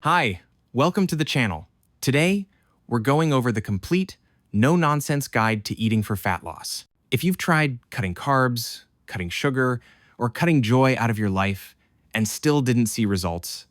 Hi, welcome to the channel. Today, we're going over the complete, no-nonsense guide to eating for fat loss. If you've tried cutting carbs, cutting sugar, or cutting joy out of your life and still didn't see results,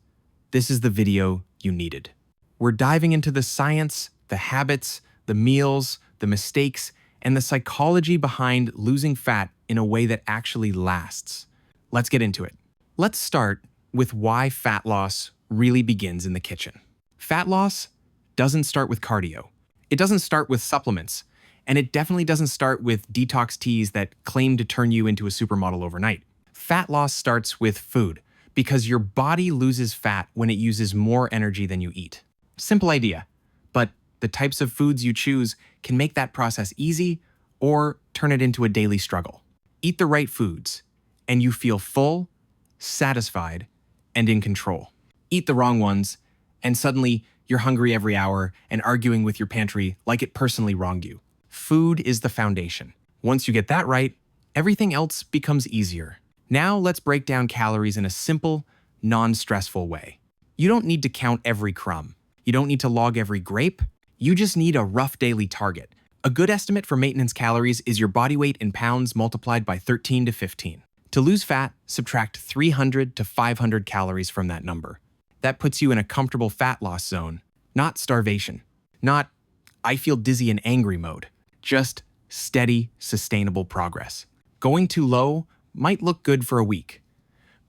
this is the video you needed. We're diving into the science, the habits, the meals, the mistakes, and the psychology behind losing fat in a way that actually lasts. Let's get into it. Let's start with why fat loss really begins in the kitchen. Fat loss doesn't start with cardio. It doesn't start with supplements, and it definitely doesn't start with detox teas that claim to turn you into a supermodel overnight. Fat loss starts with food, because your body loses fat when it uses more energy than you eat. Simple idea, but the types of foods you choose can make that process easy or turn it into a daily struggle. Eat the right foods, and you feel full, satisfied, and in control. Eat the wrong ones, and suddenly you're hungry every hour and arguing with your pantry like it personally wronged you. Food is the foundation. Once you get that right, everything else becomes easier. Now let's break down calories in a simple, non-stressful way. You don't need to count every crumb. You don't need to log every grape. You just need a rough daily target. A good estimate for maintenance calories is your body weight in pounds multiplied by 13 to 15. To lose fat, subtract 300 to 500 calories from that number. That puts you in a comfortable fat loss zone, not starvation, not I feel dizzy and angry mode, just steady, sustainable progress. Going too low might look good for a week,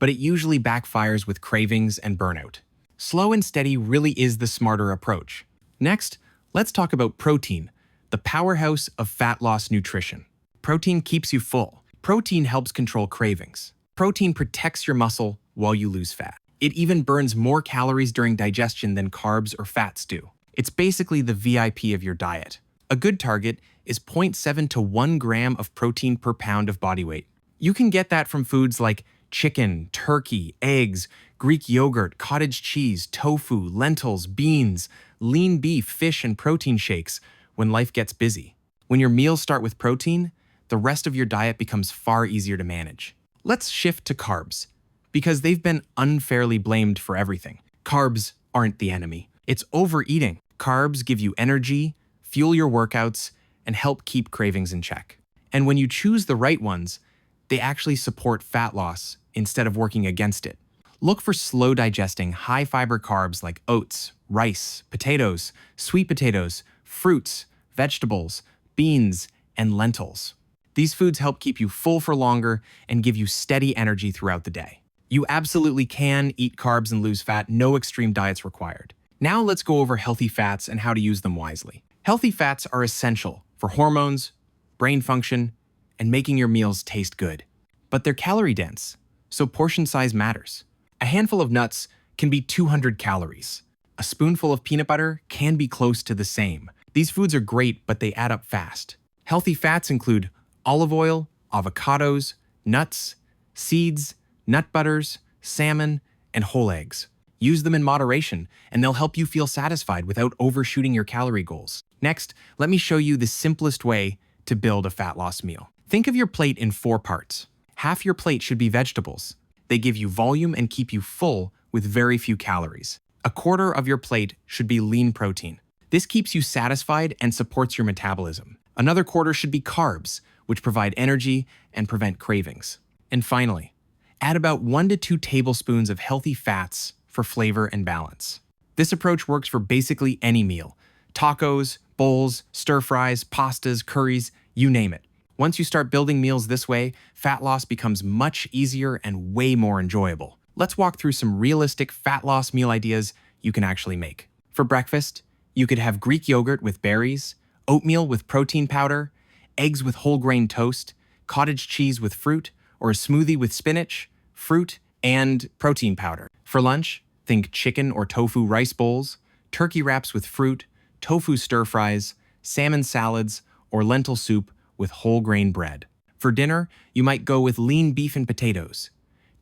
but it usually backfires with cravings and burnout. Slow and steady really is the smarter approach. Next, let's talk about protein, the powerhouse of fat loss nutrition. Protein keeps you full. Protein helps control cravings. Protein protects your muscle while you lose fat. It even burns more calories during digestion than carbs or fats do. It's basically the VIP of your diet. A good target is 0.7 to 1 gram of protein per pound of body weight. You can get that from foods like chicken, turkey, eggs, Greek yogurt, cottage cheese, tofu, lentils, beans, lean beef, fish, and protein shakes when life gets busy. When your meals start with protein, the rest of your diet becomes far easier to manage. Let's shift to carbs, because they've been unfairly blamed for everything. Carbs aren't the enemy. It's overeating. Carbs give you energy, fuel your workouts, and help keep cravings in check. And when you choose the right ones, they actually support fat loss instead of working against it. Look for slow digesting, high fiber carbs like oats, rice, potatoes, sweet potatoes, fruits, vegetables, beans, and lentils. These foods help keep you full for longer and give you steady energy throughout the day. You absolutely can eat carbs and lose fat, no extreme diets required. Now let's go over healthy fats and how to use them wisely. Healthy fats are essential for hormones, brain function, and making your meals taste good. But they're calorie dense, so portion size matters. A handful of nuts can be 200 calories. A spoonful of peanut butter can be close to the same. These foods are great, but they add up fast. Healthy fats include olive oil, avocados, nuts, seeds, nut butters, salmon, and whole eggs. Use them in moderation, and they'll help you feel satisfied without overshooting your calorie goals. Next, let me show you the simplest way to build a fat loss meal. Think of your plate in 4 parts. Half your plate should be vegetables. They give you volume and keep you full with very few calories. A quarter of your plate should be lean protein. This keeps you satisfied and supports your metabolism. Another quarter should be carbs, which provide energy and prevent cravings. And finally, add about 1 to 2 tablespoons of healthy fats for flavor and balance. This approach works for basically any meal: tacos, bowls, stir fries, pastas, curries, you name it. Once you start building meals this way, fat loss becomes much easier and way more enjoyable. Let's walk through some realistic fat loss meal ideas you can actually make. For breakfast, you could have Greek yogurt with berries, oatmeal with protein powder, eggs with whole grain toast, cottage cheese with fruit, or a smoothie with spinach, fruit, and protein powder. For lunch, think chicken or tofu rice bowls, turkey wraps with fruit, tofu stir fries, salmon salads, or lentil soup with whole grain bread. For dinner, you might go with lean beef and potatoes,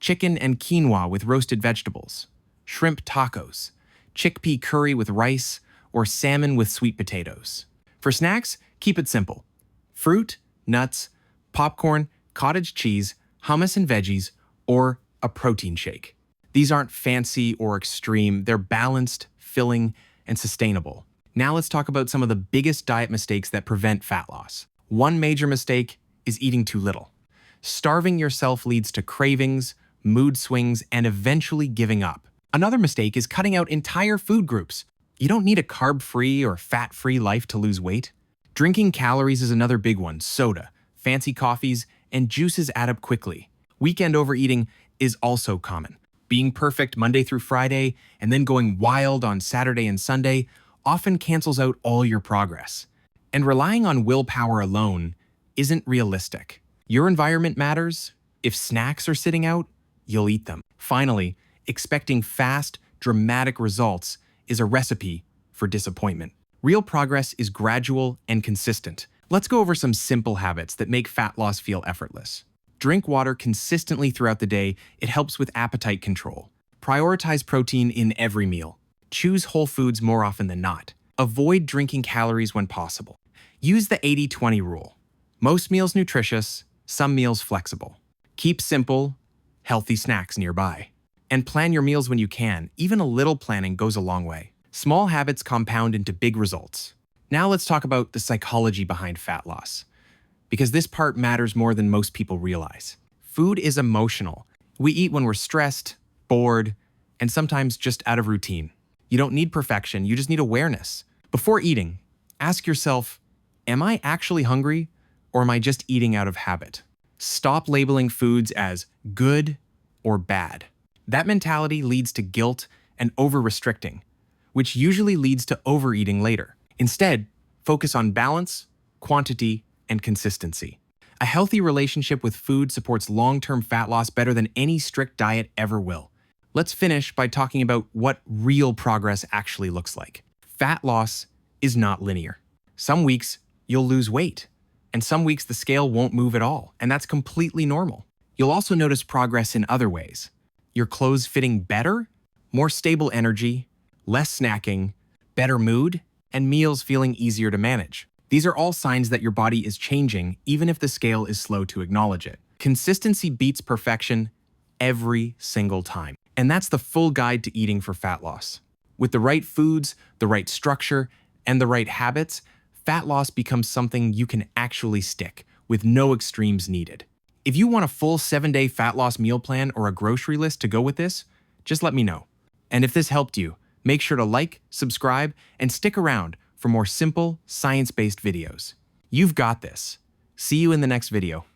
chicken and quinoa with roasted vegetables, shrimp tacos, chickpea curry with rice, or salmon with sweet potatoes. For snacks, keep it simple: fruit, nuts, popcorn, cottage cheese, hummus and veggies, or a protein shake. These aren't fancy or extreme, they're balanced, filling, and sustainable. Now let's talk about some of the biggest diet mistakes that prevent fat loss. One major mistake is eating too little. Starving yourself leads to cravings, mood swings, and eventually giving up. Another mistake is cutting out entire food groups. You don't need a carb-free or fat-free life to lose weight. Drinking calories is another big one. Soda, fancy coffees, and juices add up quickly. Weekend overeating is also common. Being perfect Monday through Friday and then going wild on Saturday and Sunday often cancels out all your progress. And relying on willpower alone isn't realistic. Your environment matters. If snacks are sitting out, you'll eat them. Finally, expecting fast, dramatic results is a recipe for disappointment. Real progress is gradual and consistent. Let's go over some simple habits that make fat loss feel effortless. Drink water consistently throughout the day. It helps with appetite control. Prioritize protein in every meal. Choose whole foods more often than not. Avoid drinking calories when possible. Use the 80-20 rule. Most meals nutritious, some meals flexible. Keep simple, healthy snacks nearby. And plan your meals when you can. Even a little planning goes a long way. Small habits compound into big results. Now let's talk about the psychology behind fat loss, because this part matters more than most people realize. Food is emotional. We eat when we're stressed, bored, and sometimes just out of routine. You don't need perfection, you just need awareness. Before eating, ask yourself, am I actually hungry, or am I just eating out of habit? Stop labeling foods as good or bad. That mentality leads to guilt and over-restricting, which usually leads to overeating later. Instead, focus on balance, quantity, and consistency. A healthy relationship with food supports long-term fat loss better than any strict diet ever will. Let's finish by talking about what real progress actually looks like. Fat loss is not linear. Some weeks, you'll lose weight, and some weeks the scale won't move at all, and that's completely normal. You'll also notice progress in other ways. Your clothes fitting better, more stable energy, less snacking, better mood, and meals feeling easier to manage. These are all signs that your body is changing, even if the scale is slow to acknowledge it. Consistency beats perfection every single time. And that's the full guide to eating for fat loss. With the right foods, the right structure, and the right habits, fat loss becomes something you can actually stick, with no extremes needed. If you want a full 7-day fat loss meal plan or a grocery list to go with this, just let me know. And if this helped you, make sure to like, subscribe, and stick around for more simple, science-based videos. You've got this. See you in the next video.